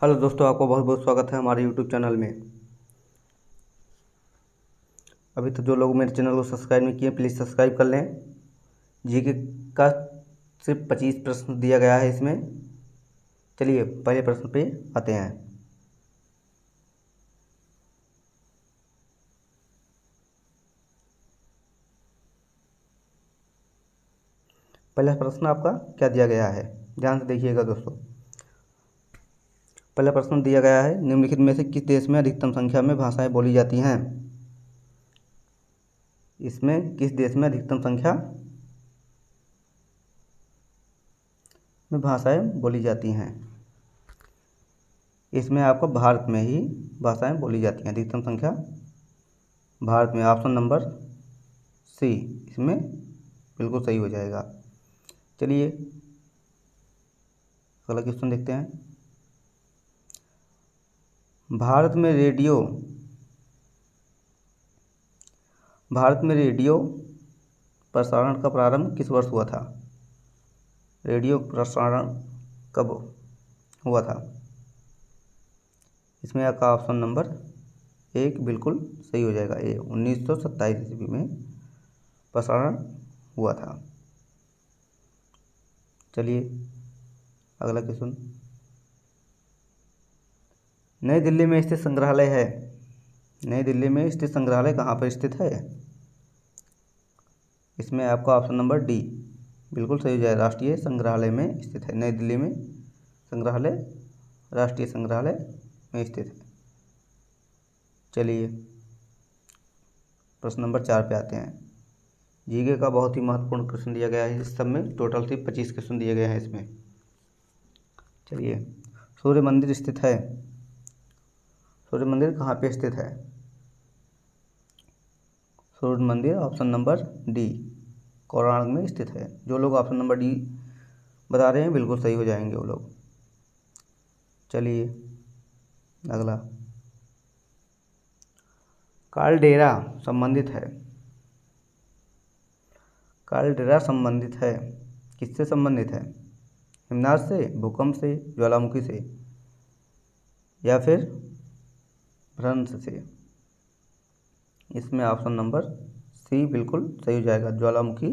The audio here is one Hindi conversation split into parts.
हेलो दोस्तों, आपका बहुत बहुत स्वागत है हमारे यूट्यूब चैनल में। अभी तो जो लोग मेरे चैनल को सब्सक्राइब नहीं किए प्लीज़ सब्सक्राइब कर लें। जीके का सिर्फ 25 प्रश्न दिया गया है इसमें। चलिए पहले प्रश्न पे आते हैं। पहला प्रश्न आपका क्या दिया गया है, ध्यान से देखिएगा दोस्तों। पहला प्रश्न दिया गया है, निम्नलिखित में से किस देश में अधिकतम संख्या में भाषाएं बोली जाती हैं। इसमें किस देश में अधिकतम संख्या में भाषाएं बोली जाती हैं। इसमें आपको भारत में ही भाषाएं बोली जाती हैं, अधिकतम संख्या भारत में। ऑप्शन नंबर सी इसमें बिल्कुल सही हो जाएगा। चलिए अगला क्वेश्चन देखते हैं। भारत में रेडियो प्रसारण का प्रारंभ किस वर्ष हुआ था। रेडियो प्रसारण कब हुआ था। इसमें आपका ऑप्शन नंबर एक बिल्कुल सही हो जाएगा। 1927 ईस्वी में प्रसारण हुआ था। चलिए अगला क्वेश्चन। नई दिल्ली में स्थित संग्रहालय है। नई दिल्ली में स्थित संग्रहालय कहाँ पर स्थित है। इसमें आपका ऑप्शन नंबर डी बिल्कुल सही हो जाएगा। राष्ट्रीय संग्रहालय में स्थित है। नई दिल्ली में संग्रहालय राष्ट्रीय संग्रहालय में स्थित है। चलिए प्रश्न नंबर 4 पे आते हैं। जीके का बहुत ही महत्वपूर्ण क्वेश्चन दिया गया है। इस सब में टोटल सिर्फ 25 क्वेश्चन दिए गए हैं इसमें। चलिए, सूर्य मंदिर स्थित है। सूर्य मंदिर कहाँ पे स्थित है। सूर्य मंदिर ऑप्शन नंबर डी कोणार्क में स्थित है। जो लोग ऑप्शन नंबर डी बता रहे हैं बिल्कुल सही हो जाएंगे वो लोग। चलिए अगला। कालडेरा संबंधित है। कालडेरा संबंधित है, किससे संबंधित है। हिमनाद से, भूकंप से, ज्वालामुखी से या फिर भ्रंश से। इसमें ऑप्शन नंबर सी बिल्कुल सही हो जाएगा, ज्वालामुखी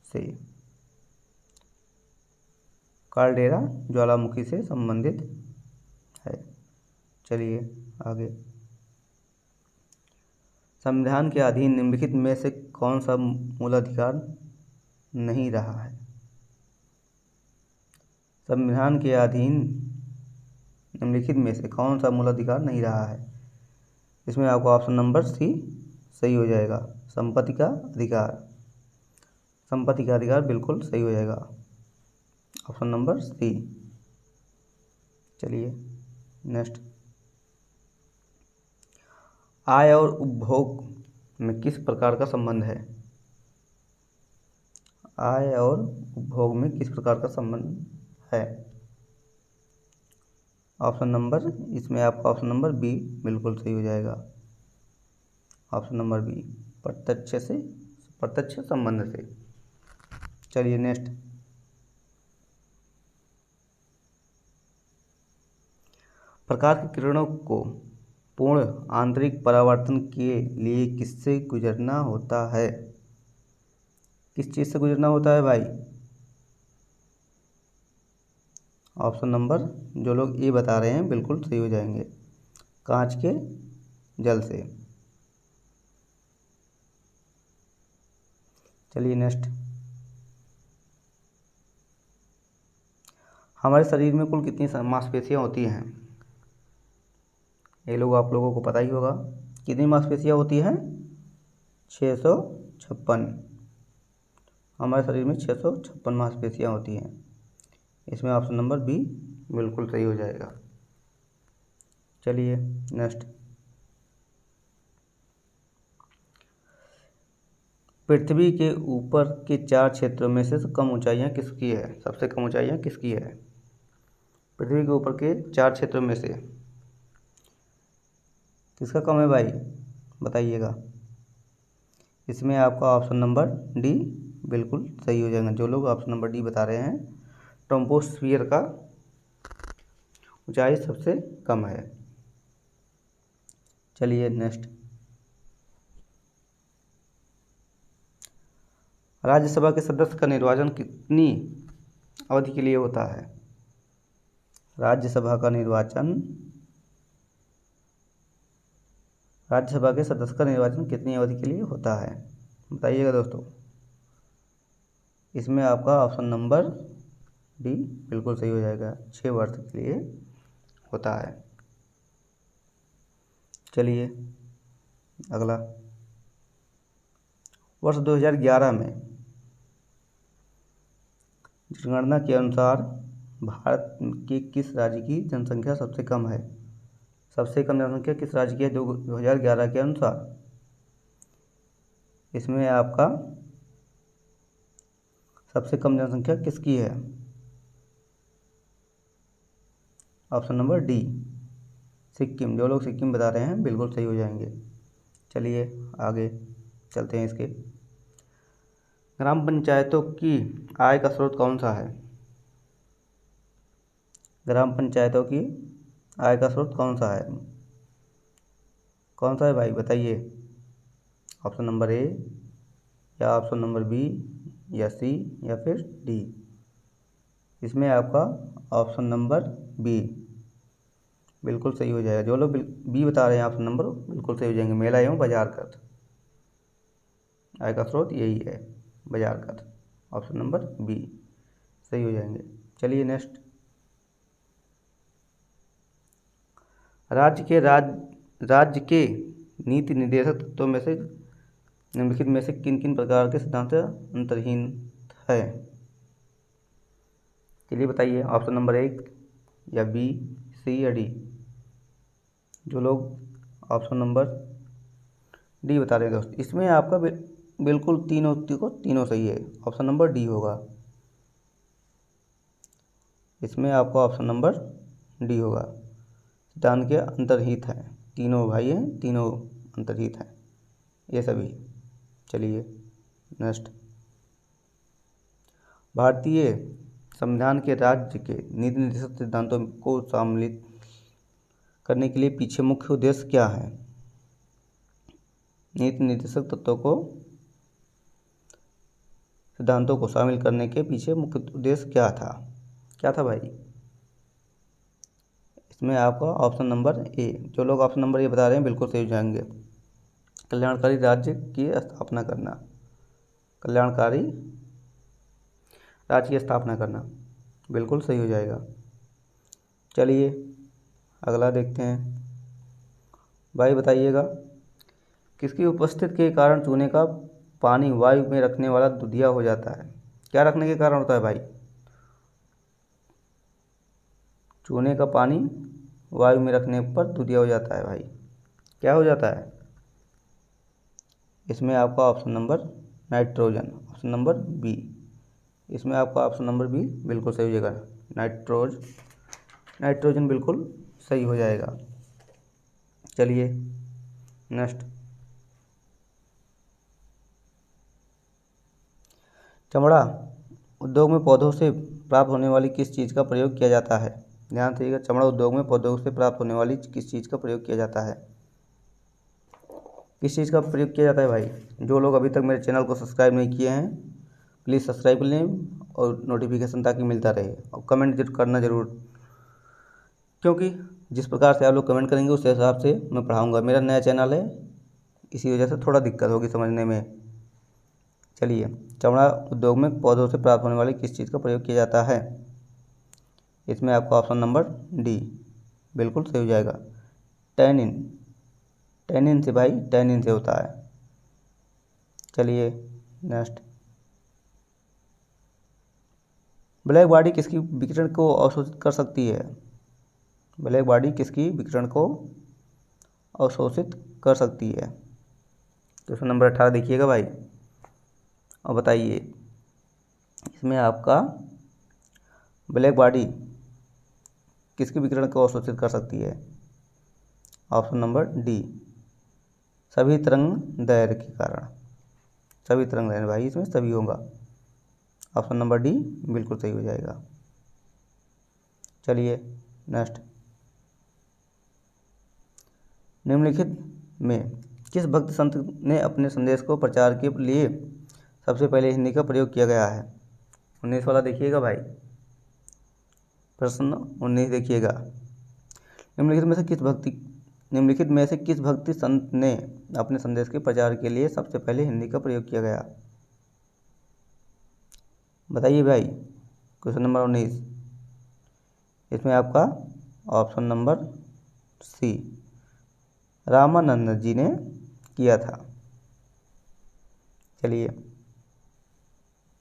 से। कालडेरा ज्वालामुखी से संबंधित है। चलिए आगे। संविधान के अधीन निम्नलिखित में से कौन सा मूलाधिकार नहीं रहा है। संविधान के अधीन निम्नलिखित में से कौन सा मूलाधिकार नहीं रहा है। इसमें आपको ऑप्शन नंबर सी सही हो जाएगा, संपत्ति का अधिकार। संपत्ति का अधिकार बिल्कुल सही हो जाएगा, ऑप्शन नंबर सी। चलिए नेक्स्ट। आय और उपभोग में किस प्रकार का संबंध है। आय और उपभोग में किस प्रकार का संबंध है। ऑप्शन नंबर इसमें आपका ऑप्शन नंबर बी बिल्कुल सही हो जाएगा, ऑप्शन नंबर बी, प्रत्यक्ष संबंध से। चलिए नेक्स्ट। प्रकाश की किरणों को पूर्ण आंतरिक परावर्तन के लिए किससे गुजरना होता है। किस चीज़ से गुजरना होता है भाई। ऑप्शन नंबर जो लोग ए बता रहे हैं बिल्कुल सही हो जाएंगे, कांच के जल से। चलिए नेक्स्ट। हमारे शरीर में कुल कितनी मांसपेशियां होती हैं। ये लोग आप लोगों को पता ही होगा। कितनी मांसपेशियां होती हैं। 656। हमारे शरीर में 656 मांसपेशियां होती हैं। इसमें ऑप्शन नंबर बी बिल्कुल सही हो जाएगा। चलिए नेक्स्ट। पृथ्वी के ऊपर के 4 क्षेत्रों में से कम ऊंचाइयां किसकी है। सबसे कम ऊंचाइयां किसकी है। पृथ्वी के ऊपर के 4 क्षेत्रों में से किसका कम है भाई, बताइएगा। इसमें आपका ऑप्शन नंबर डी बिल्कुल सही हो जाएगा। जो लोग ऑप्शन नंबर डी बता रहे हैं, ट्रोपोस्फियर का ऊंचाई सबसे कम है। चलिए नेक्स्ट, राज्यसभा के सदस्य का निर्वाचन कितनी अवधि के लिए होता है? राज्यसभा के सदस्य का निर्वाचन कितनी अवधि के लिए होता है, बताइएगा दोस्तों। इसमें आपका ऑप्शन नंबर डी बिल्कुल सही हो जाएगा, 6 वर्ष के लिए होता है। चलिए अगला, वर्ष 2011 में जनगणना के अनुसार भारत के किस राज्य की जनसंख्या सबसे कम है? सबसे कम जनसंख्या किस राज्य की है 2011 के अनुसार? इसमें आपका सबसे कम जनसंख्या किसकी है? Option number D, Sikkim. जो लोग सिक्किम बता रहे हैं बिल्कुल सही हो जाएंगे। चलिए आगे चलते हैं इसके, ग्राम पंचायतों की आय का स्रोत कौन सा है? ग्राम पंचायतों की आय का स्रोत कौन सा है? कौन सा है भाई बताइए, ऑप्शन नंबर ए या ऑप्शन नंबर बी या सी या फिर डी? इसमें आपका ऑप्शन नंबर बी बिल्कुल सही हो जाएगा। जो लोग बी बता रहे हैं ऑप्शन नंबर, बिल्कुल सही हो जाएंगे। मेला एवं बाजार कर, आय का स्रोत यही है, बाजार कर। ऑप्शन नंबर बी सही हो जाएंगे। चलिए नेक्स्ट, राज्य के नीति निर्देशक तत्वों में से निम्नलिखित में से किन किन प्रकार के सिद्धांत अंतर्हीन है? चलिए बताइए, ऑप्शन नंबर 1 या बी, सी या डी? जो लोग ऑप्शन नंबर डी बता रहे हैं दोस्त, इसमें आपका बिल्कुल तीनों सही है। ऑप्शन नंबर डी होगा, इसमें आपका ऑप्शन नंबर डी होगा। सिद्धांत के अंतर्हित हैं, तीनों भाई हैं, तीनों अंतर्हित हैं ये सभी। चलिए नेक्स्ट, भारतीय संविधान के राज्य के नीति निर्देशक सिद्धांतों को सम्मिलित करने के लिए पीछे मुख्य उद्देश्य क्या है? नीति निर्देशक तत्वों को सिद्धांतों को शामिल करने के पीछे मुख्य उद्देश्य क्या था भाई? इसमें आपका ऑप्शन नंबर ए, जो लोग ऑप्शन नंबर ए बता रहे हैं बिल्कुल सही हो जाएंगे, कल्याणकारी राज्य की स्थापना करना। कल्याणकारी राज्य की स्थापना करना बिल्कुल सही हो जाएगा। चलिए अगला देखते हैं, भाई बताइएगा, किसकी उपस्थिति के कारण चूने का पानी वायु में रखने वाला दुधिया हो जाता है? क्या रखने के कारण होता है भाई? चूने का पानी वायु में रखने पर दुधिया हो जाता है भाई, क्या हो जाता है? इसमें आपका option number nitrogen, option number B. इसमें आपका ऑप्शन नंबर बी बिल्कुल सही हो जाएगा, नाइट्रोजन बिल्कुल सही हो जाएगा। चलिए नेक्स्ट, चमड़ा उद्योग में पौधों से प्राप्त होने वाली किस चीज़ का प्रयोग किया जाता है? ध्यान से, चमड़ा उद्योग में पौधों से प्राप्त होने वाली किस चीज़ का प्रयोग किया जाता है? किस चीज़ का प्रयोग किया जाता है भाई? जो लोग अभी तक मेरे चैनल को सब्सक्राइब नहीं किए हैं प्लीज़ सब्सक्राइब कर लें और नोटिफिकेशन ताकि मिलता रहे, और कमेंट करना ज़रूर, क्योंकि जिस प्रकार से आप लोग कमेंट करेंगे उस हिसाब से मैं पढ़ाऊँगा। मेरा नया चैनल है, इसी वजह से थोड़ा दिक्कत होगी समझने में। चलिए, चमड़ा उद्योग में पौधों से प्राप्त होने वाली किस चीज़ का प्रयोग किया जाता है? इसमें आपका ऑप्शन नंबर डी बिल्कुल सही हो जाएगा, टैनिन। टैनिन से भाई, टैनिन से होता है। चलिए नेक्स्ट, ब्लैक बॉडी किसकी विकिरण को अवशोषित कर सकती है? ब्लैक बॉडी किसकी विकिरण को अवशोषित कर सकती है? क्वेश्चन नंबर 18 देखिएगा भाई और बताइए, इसमें आपका ब्लैक बॉडी किसकी विकिरण को अवशोषित कर सकती है? ऑप्शन नंबर डी, सभी तरंग दैर्घ्य के कारण। सभी तरंग दैर्घ्य भाई, इसमें सभी होगा। ऑप्शन नंबर डी बिल्कुल सही हो जाएगा। चलिए नेक्स्ट, निम्नलिखित में किस भक्त संत ने अपने संदेश को प्रचार के लिए सबसे पहले हिंदी का प्रयोग किया गया है? 19 वाला देखिएगा भाई, प्रश्न 19 देखिएगा। निम्नलिखित में से किस भक्ति संत ने अपने संदेश के प्रचार के लिए सबसे पहले हिंदी का प्रयोग किया गया? बताइए भाई। क्वेश्चन नंबर 19, इसमें आपका ऑप्शन नंबर सी रामानंद जी ने किया था। चलिए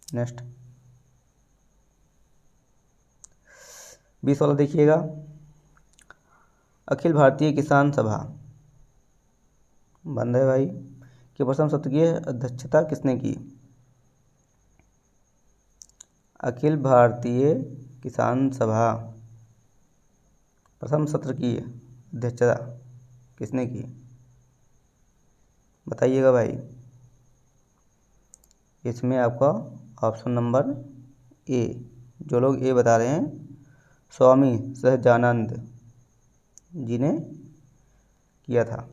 नेक्स्ट 20 वाला देखिएगा। अखिल भारतीय किसान सभा बंद है भाई कि प्रथम सत्र की अध्यक्षता किसने की? अखिल भारतीय किसान सभा प्रथम सत्र की अध्यक्षता किसने की? बताइएगा भाई। इसमें आपका ऑप्शन नंबर ए, जो लोग ए बता रहे हैं, स्वामी सहजानंद जी ने किया था।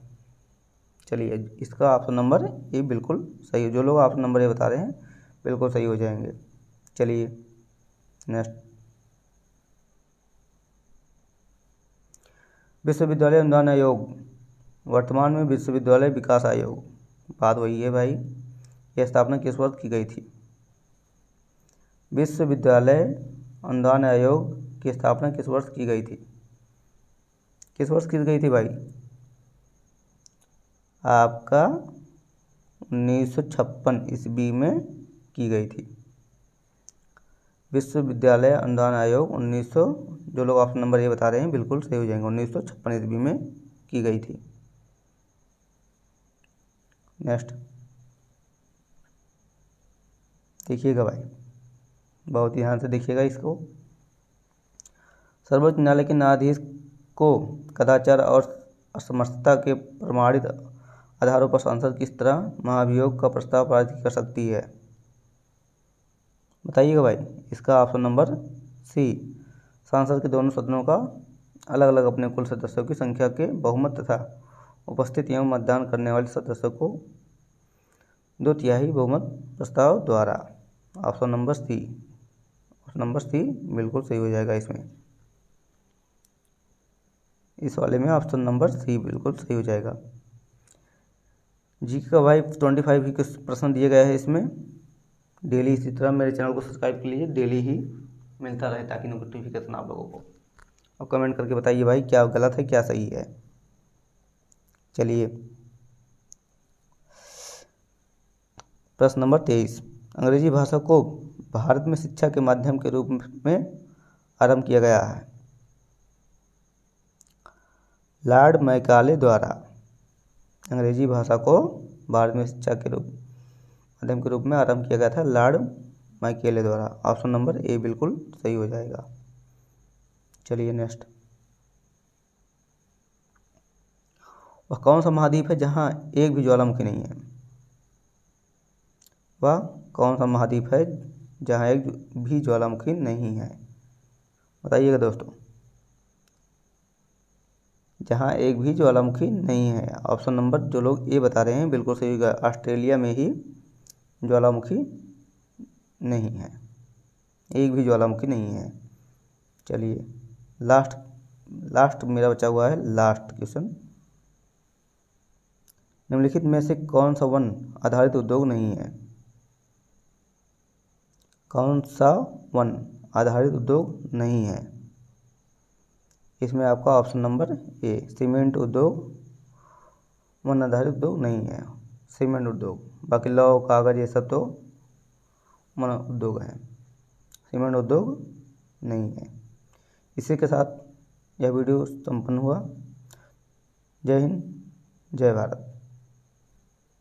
चलिए इसका ऑप्शन नंबर ए बिल्कुल सही है। जो लोग ऑप्शन नंबर ए बता रहे हैं बिल्कुल सही हो जाएंगे। चलिए नेक्स्ट, विश्वविद्यालय अनुदान आयोग वर्तमान में विश्वविद्यालय विकास आयोग, बात वही है भाई। यह स्थापना किस वर्ष की गई थी? विश्वविद्यालय अनुदान आयोग की स्थापना किस वर्ष की गई थी? किस वर्ष की गई थी भाई? आपका 1956 ईस्वी में की गई थी। विश्वविद्यालय अनुदान आयोग 1900, जो लोग ऑप्शन नंबर ए बता रहे हैं बिल्कुल सही हो जाएंगे, 1956 ईस्वी में की गई थी। नेक्स्ट देखिएगा भाई, बहुत ध्यान से देखिएगा इसको। सर्वोच्च न्यायालय के न्यायाधीश को कदाचार और असमर्थता के प्रमाणित आधारों पर सांसद किस तरह महाभियोग का प्रस्ताव पारित कर सकती है? बताइएगा भाई। इसका ऑप्शन नंबर सी, सांसद के दोनों सदनों का अलग अलग अपने कुल सदस्यों की संख्या के बहुमत तथा उपस्थित एवं मतदान करने वाले सदस्यों को 2/3 बहुमत प्रस्ताव द्वारा। Option number C, option number C बिल्कुल सही हो जाएगा। इसमें इस वाले में ऑप्शन नंबर सी बिल्कुल सही हो जाएगा। जी का भाई 25 ही प्रश्न दिए गए हैं इसमें। डेली इसी तरह मेरे चैनल को सब्सक्राइब कर लीजिए, डेली ही मिलता रहे ताकि नोटिफिकेशन आप लोगों को। और कमेंट करके बताइए भाई क्या गलत है क्या सही है। चलिए प्रश्न नंबर 23, अंग्रेजी भाषा को भारत में शिक्षा के माध्यम के रूप में आरंभ किया गया है? लॉर्ड मैकाले द्वारा अंग्रेजी भाषा को भारत में शिक्षा के माध्यम के रूप में आरंभ किया गया था, लॉर्ड मैकाले द्वारा। ऑप्शन नंबर ए बिल्कुल सही हो जाएगा। चलिए नेक्स्ट, वह कौन सा महाद्वीप है जहाँ एक भी ज्वालामुखी नहीं है? वह कौन सा महाद्वीप है जहाँ एक भी ज्वालामुखी नहीं है? बताइएगा दोस्तों। जहाँ एक भी ज्वालामुखी नहीं है, ऑप्शन नंबर जो लोग ए बता रहे हैं बिल्कुल सही होगा। ऑस्ट्रेलिया में ही ज्वालामुखी नहीं है, एक भी ज्वालामुखी नहीं है। चलिए लास्ट मेरा बचा हुआ है लास्ट क्वेश्चन। निम्नलिखित में से कौन सा वन आधारित उद्योग नहीं है? कौन सा वन आधारित उद्योग नहीं है? इसमें आपका ऑप्शन नंबर ए, सीमेंट उद्योग वन आधारित उद्योग नहीं है। सीमेंट उद्योग, बाकी लौह कागज ये सब तो वन उद्योग हैं, सीमेंट उद्योग नहीं है। इसी के साथ यह वीडियो संपन्न हुआ। जय हिंद, जय भारत।